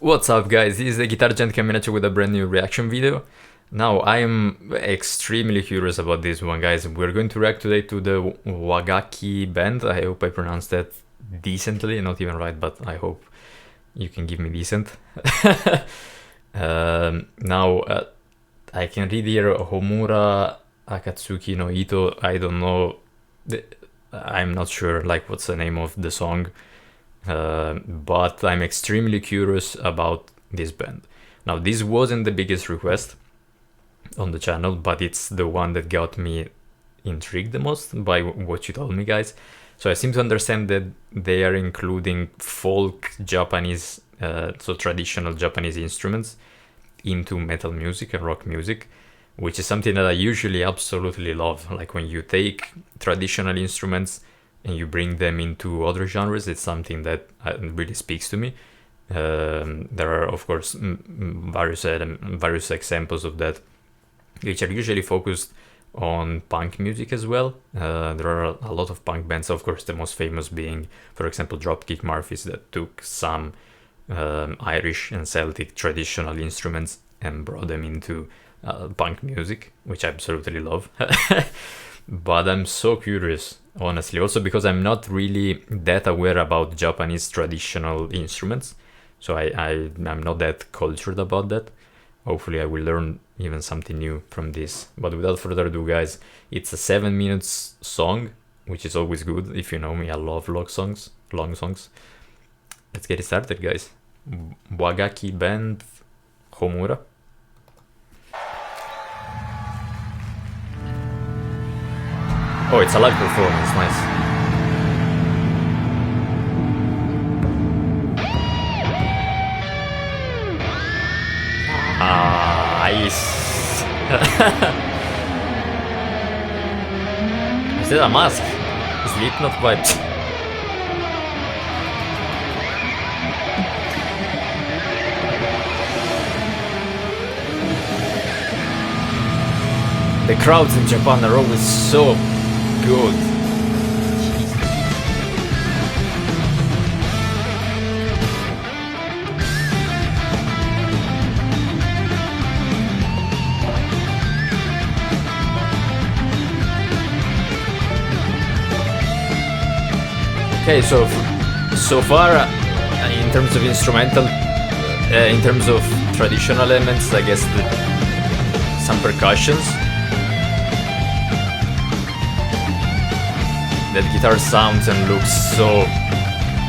What's up guys, this is the Guitar Gent coming at you with a brand new reaction video. Now I am extremely curious about this one, guys. We're going to react today to the Wagakki Band. I hope I pronounced that decently, not even right, but I hope you can give me decent. Now I can read here Homura Akatsuki no Ito. I don't know, I'm not sure like what's the name of the song. But I'm extremely curious about this band. Now this wasn't the biggest request on the channel, but it's the one that got me intrigued the most by what you told me, guys. So I seem to understand that they are including folk Japanese, so traditional Japanese instruments into metal music and rock music, which is something that I usually absolutely love. Like when you take traditional instruments and you bring them into other genres, it's something that really speaks to me. There are, of course, various examples of that, which are usually focused on punk music as well. There are a lot of punk bands, of course, the most famous being, for example, Dropkick Murphys, that took some Irish and Celtic traditional instruments and brought them into punk music, which I absolutely love. But I'm so curious, honestly, also because I'm not really that aware about Japanese traditional instruments, so I'm not that cultured about that. Hopefully I will learn even something new from this. But without further ado, guys, it's a 7 minutes song, which is always good. If you know me, I love long songs. Let's get it started, guys. Wagakki Band, Homura. Oh, it's a live performance, nice. Nice. Is that a mask? Slipknot vibes. The crowds in Japan are always so good. Okay, so far in terms of instrumental, in terms of traditional elements, I guess some percussions. That guitar sounds and looks so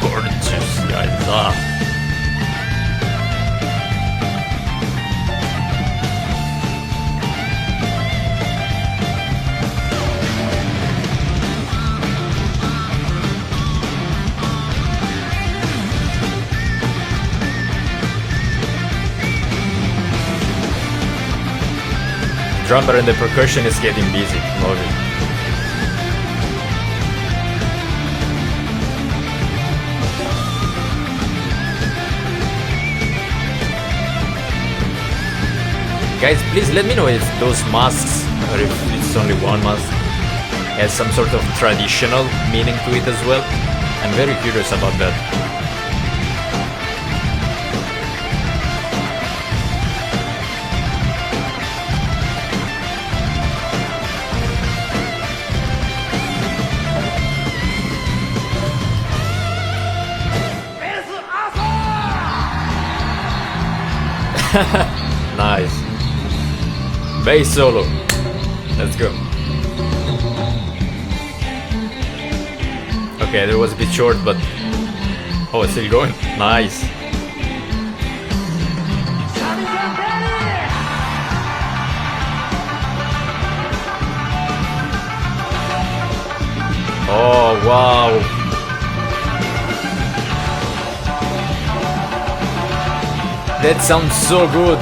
gorgeous, guys. Drummer and the percussion is getting busy. Love it. Guys, please let me know if those masks, or if it's only one mask, has some sort of traditional meaning to it as well. I'm very curious about that. Nice. Bass solo. Let's go. Okay, that was a bit short, but oh, it's still going. Nice. Oh, wow. That sounds so good.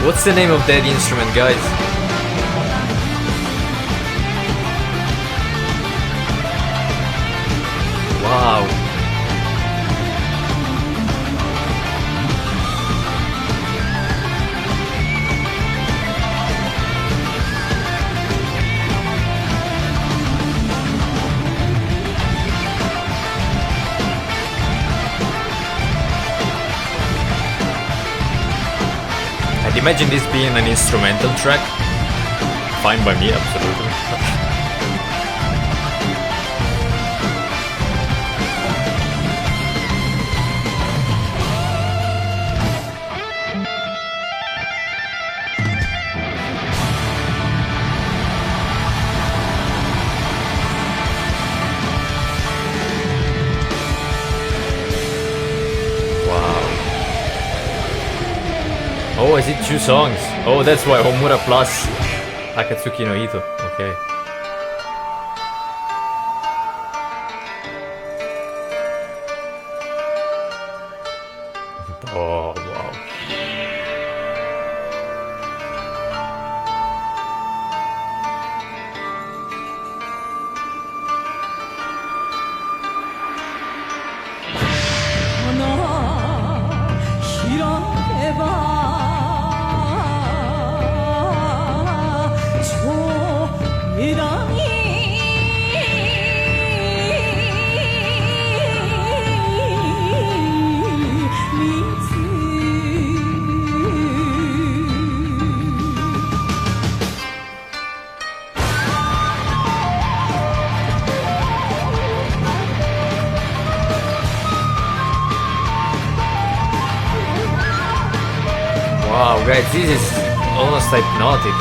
What's the name of that instrument, guys? Wow. Imagine this being an instrumental track. Fine by me, absolutely. Oh, is it 2 songs? Oh, that's why Homura plus Akatsuki no Ito. Okay. Oh, wow. Wow, guys, this is almost hypnotic.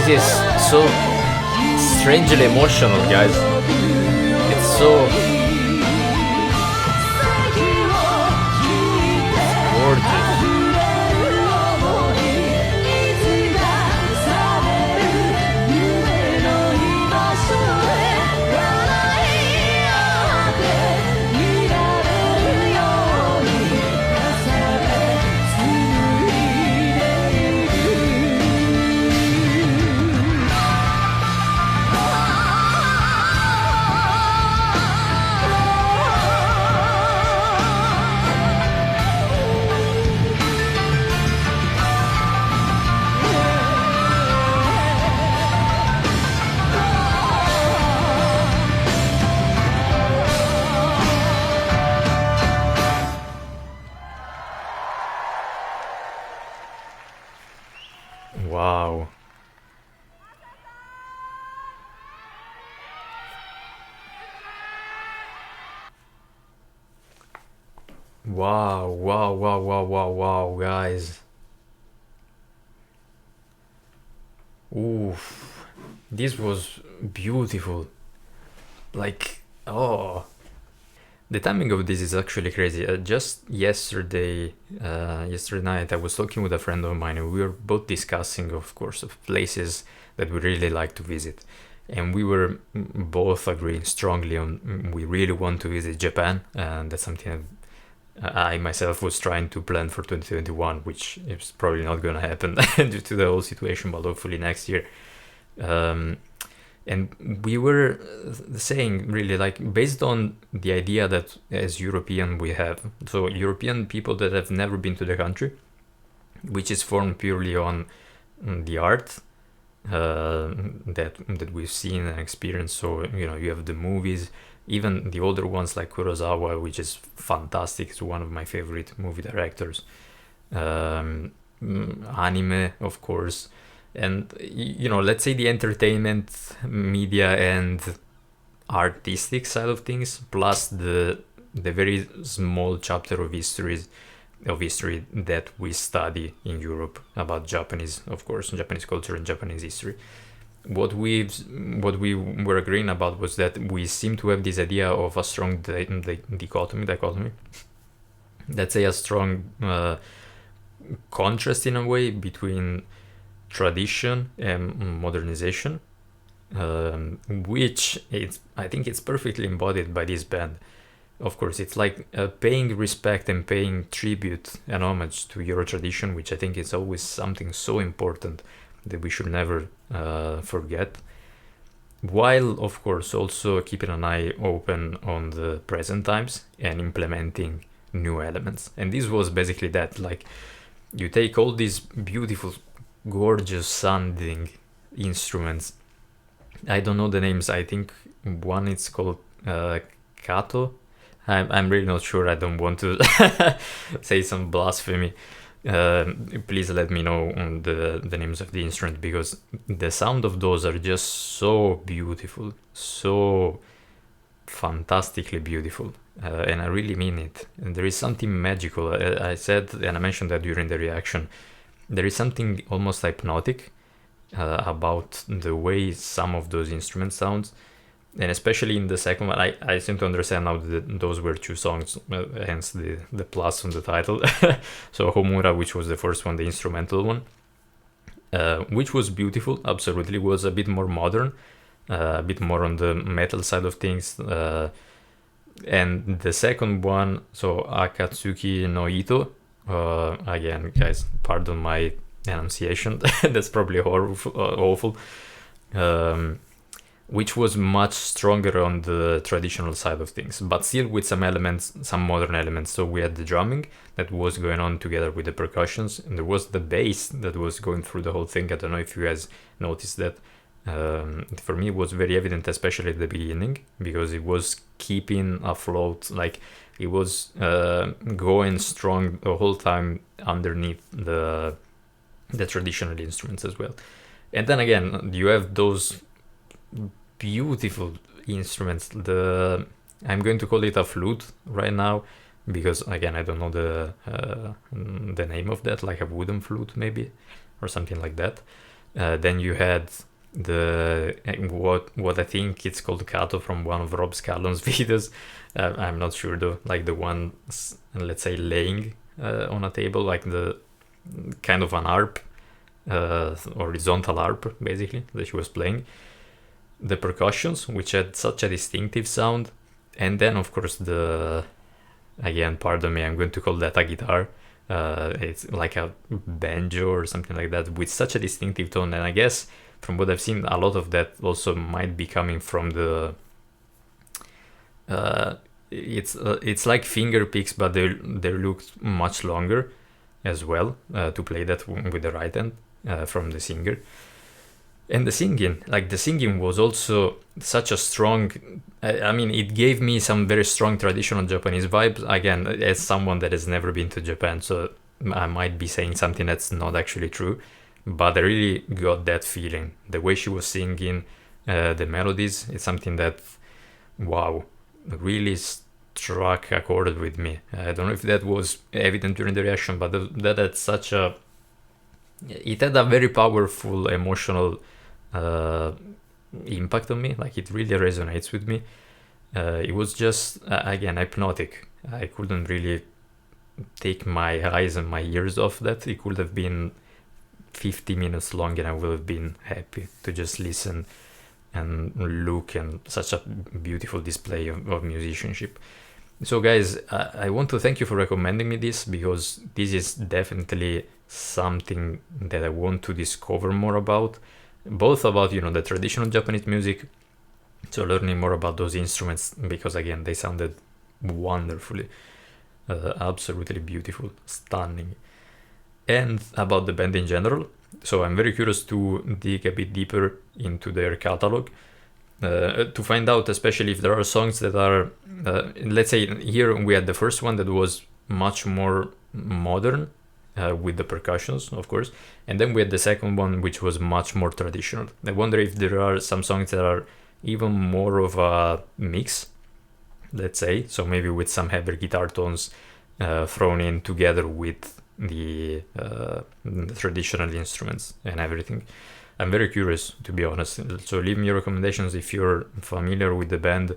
This is so strangely emotional, guys. It's so gorgeous. Wow. Wow, wow, wow, wow, wow, wow, guys. Oof. This was beautiful. Like, oh. The timing of this is actually crazy. Just yesterday night, I was talking with a friend of mine, and we were both discussing, of course, of places that we really like to visit. And we were both agreeing strongly on we really want to visit Japan, and that's something that I myself was trying to plan for 2021, which is probably not going to happen due to the whole situation, but hopefully next year. And we were saying, really, like, based on the idea that as European we have, so European people that have never been to the country, which is formed purely on the art, that we've seen and experienced. So you have the movies, even the older ones like Kurosawa, which is fantastic. It's one of my favorite movie directors. Anime, of course, and let's say the entertainment media and artistic side of things, plus the very small chapter of history that we study in Europe about Japanese, of course, Japanese culture and Japanese history. What we were agreeing about was that we seem to have this idea of a strong dichotomy, let's say a strong contrast in a way between tradition and modernization, which I think it's perfectly embodied by this band. Of course, it's like paying respect and paying tribute and homage to your tradition, which I think is always something so important that we should never forget, while of course also keeping an eye open on the present times and implementing new elements. And this was basically that, like, you take all these beautiful, gorgeous sounding instruments. I don't know the names. I think one is called Kato. I'm really not sure. I don't want to say some blasphemy. Please let me know on the names of the instrument, because the sound of those are just so beautiful, so fantastically beautiful, and I really mean it. And there is something magical. I said, and I mentioned that during the reaction, there is something almost hypnotic about the way some of those instruments sound. And especially in the second one, I seem to understand now that those were two songs, hence the plus on the title. So Homura, which was the first one, the instrumental one, which was beautiful, absolutely, was a bit more modern, a bit more on the metal side of things. And the second one, so Akatsuki no Ito, again, guys, pardon my enunciation, that's probably awful. Which was much stronger on the traditional side of things, but still with some elements, some modern elements. So we had the drumming that was going on together with the percussions, and there was the bass that was going through the whole thing. I don't know if you guys noticed that. For me, it was very evident, especially at the beginning, because it was keeping afloat, like it was going strong the whole time underneath the traditional instruments as well. And then again, you have those beautiful instruments. I'm going to call it a flute right now, because again I don't know the name of that, like a wooden flute maybe, or something like that. Then you had what I think it's called Kato from one of Rob Scallon's videos. I'm not sure though, like the one, let's say, laying on a table, like the kind of an harp, horizontal harp basically, that she was playing. The percussions, which had such a distinctive sound, and then of course again, pardon me, I'm going to call that a guitar. It's like a banjo or something like that, with such a distinctive tone. And I guess from what I've seen, a lot of that also might be coming from the it's like finger picks, but they look much longer as well, to play that with the right hand, from the singer. And the singing was also such a strong, I mean, it gave me some very strong traditional Japanese vibes. Again, as someone that has never been to Japan, so I might be saying something that's not actually true, but I really got that feeling. The way she was singing, the melodies, it's something that, wow, really struck a chord with me. I don't know if that was evident during the reaction, but that had it had a very powerful emotional impact on me. Like, it really resonates with me. It was just again hypnotic. I couldn't really take my eyes and my ears off that. It could have been 50 minutes long and I would have been happy to just listen and look, and such a beautiful display of musicianship. So guys, I want to thank you for recommending me this, because this is definitely something that I want to discover more about, both about the traditional Japanese music, so learning more about those instruments, because again they sounded wonderfully, absolutely beautiful, stunning, and about the band in general. So I'm very curious to dig a bit deeper into their catalog, to find out, especially if there are songs that are, let's say here we had the first one that was much more modern, with the percussions, of course, and then we had the second one which was much more traditional. I wonder if there are some songs that are even more of a mix, let's say, so maybe with some heavier guitar tones thrown in together with the traditional instruments and everything. I'm very curious, to be honest. So leave me your recommendations if you're familiar with the band.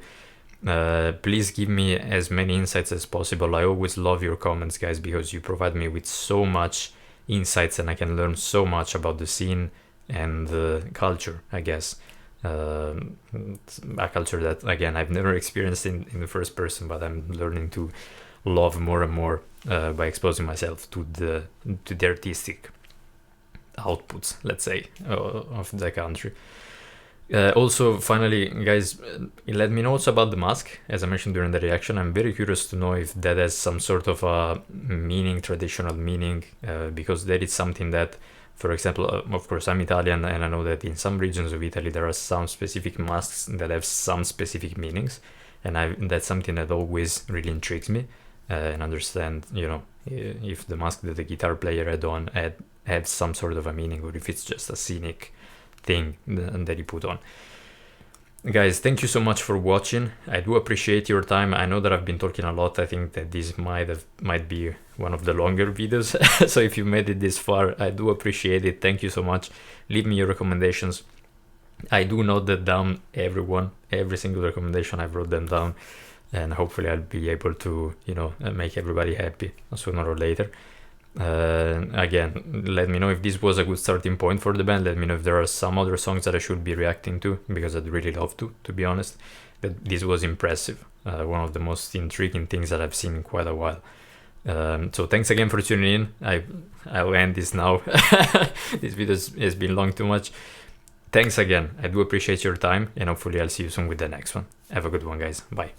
Please give me as many insights as possible. I always love your comments, guys, because you provide me with so much insights and I can learn so much about the scene and the culture, I guess. A culture that, again, I've never experienced in the first person, but I'm learning to love more and more by exposing myself to the artistic outputs, let's say, of the country. Also, finally, guys, let me know also about the mask. As I mentioned during the reaction, I'm very curious to know if that has some sort of a meaning, traditional meaning, because that is something that, for example, of course, I'm Italian, and I know that in some regions of Italy there are some specific masks that have some specific meanings, and that's something that always really intrigues me, and understand, if the mask that the guitar player had some sort of a meaning, or if it's just a scenic thing that he put on. Guys, thank you so much for watching. I do appreciate your time. I know that I've been talking a lot. I think that this might be one of the longer videos. So if you made it this far, I do appreciate it. Thank you so much. Leave me your recommendations. I do note that down, every single recommendation. I've wrote them down, and hopefully I'll be able to make everybody happy sooner or later. Again, let me know if this was a good starting point for the band. Let me know if there are some other songs that I should be reacting to, because I'd really love to be honest. That this was impressive, one of the most intriguing things that I've seen in quite a while. So thanks again for tuning in. I'll end this now. This video has been long too much. Thanks again. I do appreciate your time, and hopefully I'll see you soon with the next one. Have a good one, guys. Bye.